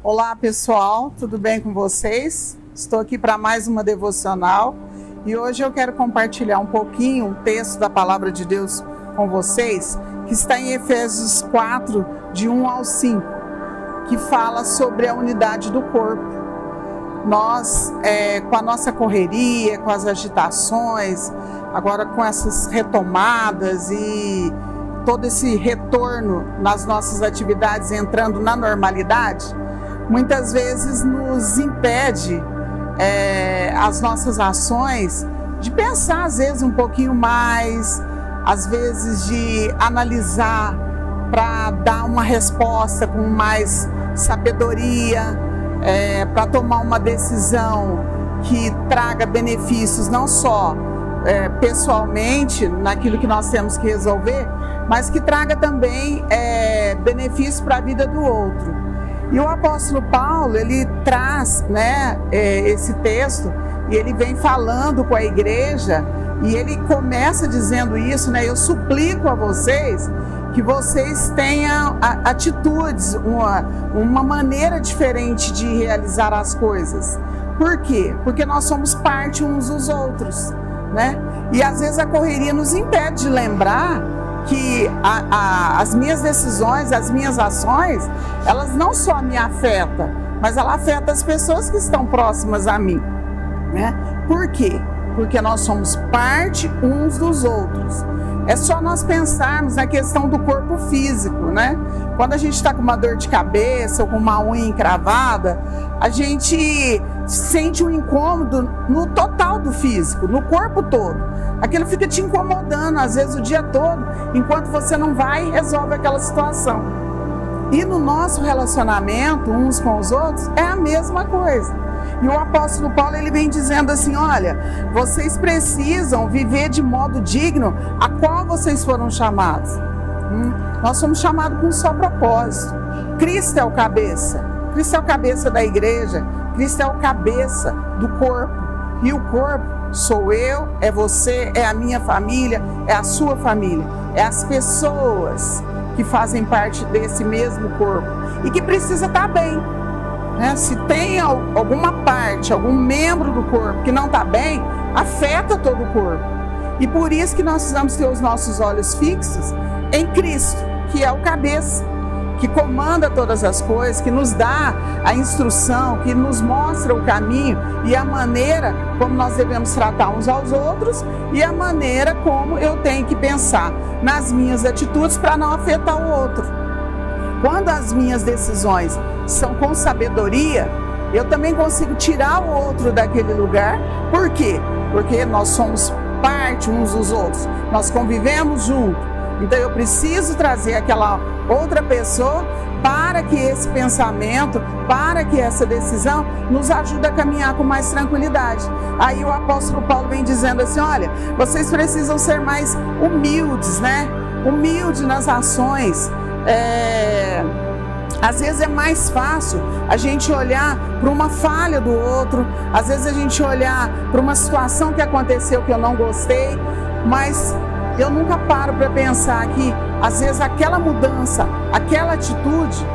Olá pessoal, tudo bem com vocês? Estou aqui para mais uma devocional e hoje eu quero compartilhar um pouquinho um texto da Palavra de Deus com vocês, que está em Efésios 4, de 1 ao 5, que fala sobre a unidade do corpo. Nós, com a nossa correria, com as agitações, agora com essas retomadas e todo esse retorno nas nossas atividades entrando na normalidade, muitas vezes nos impede as nossas ações de pensar às vezes um pouquinho mais, às vezes de analisar para dar uma resposta com mais sabedoria, para tomar uma decisão que traga benefícios não só pessoalmente naquilo que nós temos que resolver, mas que traga também benefícios para a vida do outro. E o apóstolo Paulo, ele traz esse texto e ele vem falando com a igreja e ele começa dizendo isso, eu suplico a vocês que vocês tenham atitudes, uma maneira diferente de realizar as coisas. Por quê? Porque nós somos parte uns dos outros, E às vezes a correria nos impede de lembrar que as minhas decisões, as minhas ações, elas não só me afetam, mas ela afeta as pessoas que estão próximas a mim, Por quê? Porque nós somos parte uns dos outros. É só nós pensarmos na questão do corpo físico, Quando a gente está com uma dor de cabeça ou com uma unha encravada, a gente sente um incômodo no total do físico, no corpo todo. Aquilo fica te incomodando, às vezes o dia todo, enquanto você não vai e resolve aquela situação. E no nosso relacionamento, uns com os outros, é a mesma coisa. E o apóstolo Paulo, ele vem dizendo assim, olha, vocês precisam viver de modo digno a qual vocês foram chamados. Nós somos chamados com um só propósito. Cristo é o cabeça. Cristo é o cabeça da igreja. Cristo é o cabeça do corpo. E o corpo sou eu, é você, é a minha família, é a sua família. É as pessoas que fazem parte desse mesmo corpo. E que precisa estar bem. Se tem alguma parte, algum membro do corpo que não está bem, afeta todo o corpo. E por isso que nós precisamos ter os nossos olhos fixos em Cristo, que é o cabeça, que comanda todas as coisas, que nos dá a instrução, que nos mostra o caminho e a maneira como nós devemos tratar uns aos outros e a maneira como eu tenho que pensar nas minhas atitudes para não afetar o outro. Quando as minhas decisões são com sabedoria, eu também consigo tirar o outro daquele lugar. Por quê? Porque nós somos parte uns dos outros, nós convivemos juntos. Então eu preciso trazer aquela outra pessoa para que esse pensamento, para que essa decisão nos ajude a caminhar com mais tranquilidade. Aí o apóstolo Paulo vem dizendo assim, olha, vocês precisam ser mais humildes, Humildes nas ações. Às vezes é mais fácil a gente olhar para uma falha do outro, às vezes a gente olhar para uma situação que aconteceu que eu não gostei, mas eu nunca paro para pensar que às vezes aquela mudança, aquela atitude,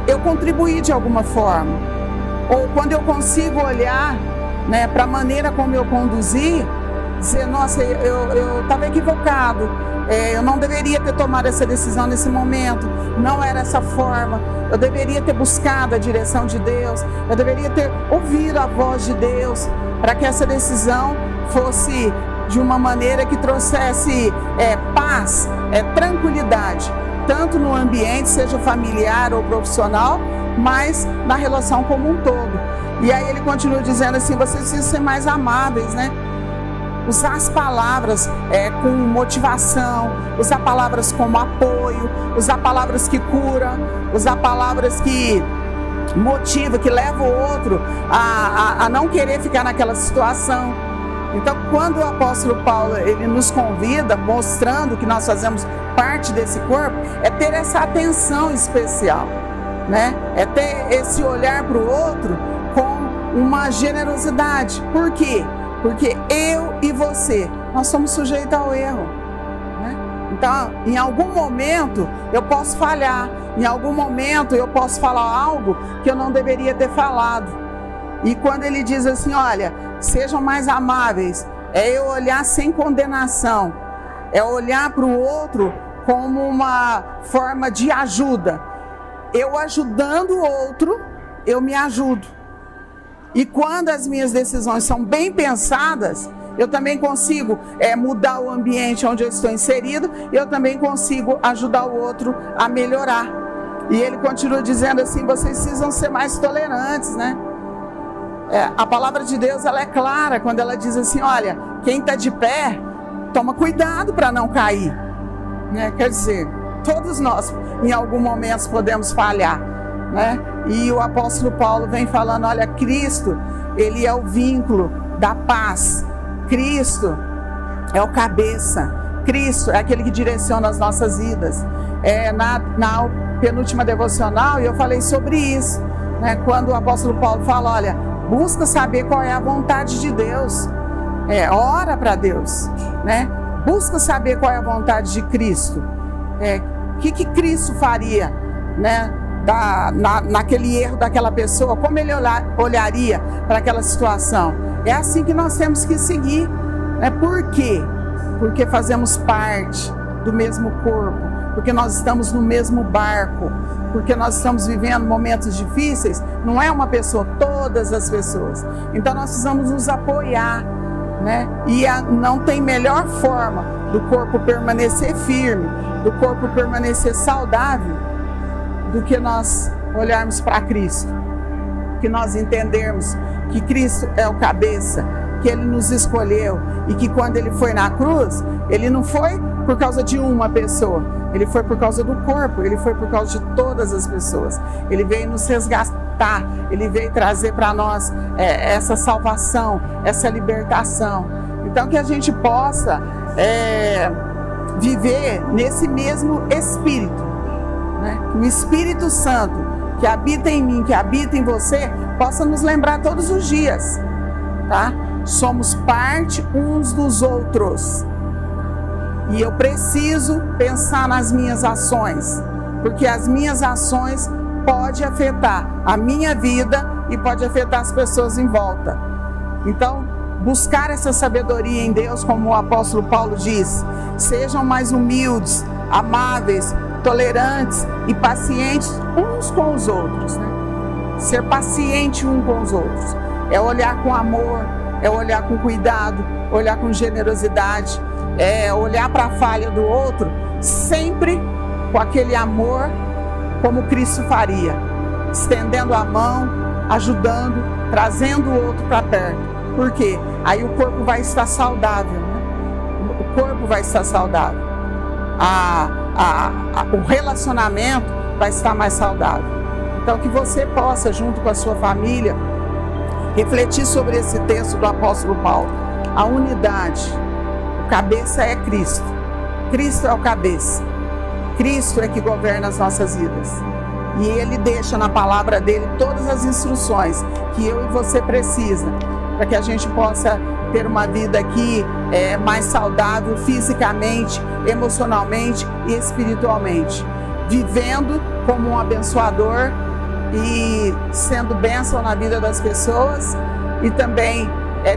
eu contribuí de alguma forma. Ou quando eu consigo olhar para a maneira como eu conduzi, dizer, nossa, eu estava equivocado, eu não deveria ter tomado essa decisão nesse momento, não era essa forma, eu deveria ter buscado a direção de Deus, eu deveria ter ouvido a voz de Deus, para que essa decisão fosse de uma maneira que trouxesse paz, tranquilidade, tanto no ambiente, seja familiar ou profissional, mas na relação como um todo. E aí ele continua dizendo assim, vocês precisam ser mais amáveis, Usar as palavras com motivação, usar palavras como apoio, usar palavras que curam, usar palavras que motivam, que levam o outro a não querer ficar naquela situação. Então, quando o apóstolo Paulo ele nos convida, mostrando que nós fazemos parte desse corpo, é ter essa atenção especial, É ter esse olhar para o outro com uma generosidade. Por quê? Porque eu e você nós somos sujeitos ao erro, né? Então, em algum momento eu posso falhar, em algum momento eu posso falar algo que eu não deveria ter falado. E quando ele diz assim, olha, sejam mais amáveis, é eu olhar sem condenação, é olhar para o outro como uma forma de ajuda. Eu ajudando o outro, eu me ajudo. E quando as minhas decisões são bem pensadas, eu também consigo mudar o ambiente onde eu estou inserido, e eu também consigo ajudar o outro a melhorar. E ele continua dizendo assim, vocês precisam ser mais tolerantes, né? A palavra de Deus, ela é clara quando ela diz assim, olha, quem está de pé, toma cuidado para não cair, né? Quer dizer, todos nós em algum momento podemos falhar, né? E o apóstolo Paulo vem falando, olha, Cristo, ele é o vínculo da paz, Cristo é o cabeça, Cristo é aquele que direciona as nossas vidas. Na penúltima devocional eu falei sobre isso, né? Quando o apóstolo Paulo fala, olha, busca saber qual é a vontade de Deus, ora para Deus, né? Busca saber qual é a vontade de Cristo, o que Cristo faria, né? Naquele erro daquela pessoa, como ele olharia para aquela situação. É assim que nós temos que seguir, né? Por quê? Porque fazemos parte do mesmo corpo, porque nós estamos no mesmo barco, porque nós estamos vivendo momentos difíceis. Não é uma pessoa, todas as pessoas. Então nós precisamos nos apoiar, né? E não tem melhor forma do corpo permanecer firme, do corpo permanecer saudável, do que nós olharmos para Cristo, que nós entendermos que Cristo é o cabeça, que Ele nos escolheu, e que quando Ele foi na cruz, Ele não foi por causa de uma pessoa, Ele foi por causa do corpo, Ele foi por causa de todas as pessoas. Ele veio nos resgatar, Ele veio trazer para nós essa salvação, essa libertação. Então que a gente possa viver nesse mesmo Espírito, né? Que o Espírito Santo que habita em mim, que habita em você, possa nos lembrar todos os dias, tá? Somos parte uns dos outros. E eu preciso pensar nas minhas ações, porque as minhas ações podem afetar a minha vida e pode afetar as pessoas em volta. Então, buscar essa sabedoria em Deus, como o apóstolo Paulo diz, sejam mais humildes, amáveis, tolerantes e pacientes uns com os outros, né? Ser paciente um com os outros é olhar com amor, é olhar com cuidado, olhar com generosidade, é olhar para a falha do outro sempre com aquele amor como Cristo faria, estendendo a mão, ajudando, trazendo o outro para perto. Por quê? Aí o corpo vai estar saudável, né? O corpo vai estar saudável. O relacionamento vai estar mais saudável. Então que você possa, junto com a sua família, refletir sobre esse texto do apóstolo Paulo. A unidade, o cabeça é Cristo, Cristo é o cabeça, Cristo é que governa as nossas vidas, e Ele deixa na palavra dele todas as instruções que eu e você precisam, para que a gente possa ter uma vida aqui mais saudável fisicamente, emocionalmente e espiritualmente, vivendo como um abençoador e sendo bênção na vida das pessoas, e também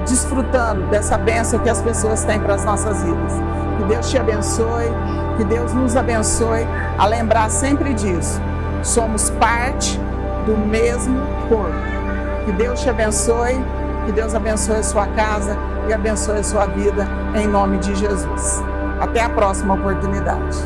desfrutando dessa bênção que as pessoas têm para as nossas vidas. Que Deus te abençoe, que Deus nos abençoe a lembrar sempre disso. Somos parte do mesmo corpo. Que Deus te abençoe, que Deus abençoe a sua casa e abençoe a sua vida, em nome de Jesus. Até a próxima oportunidade.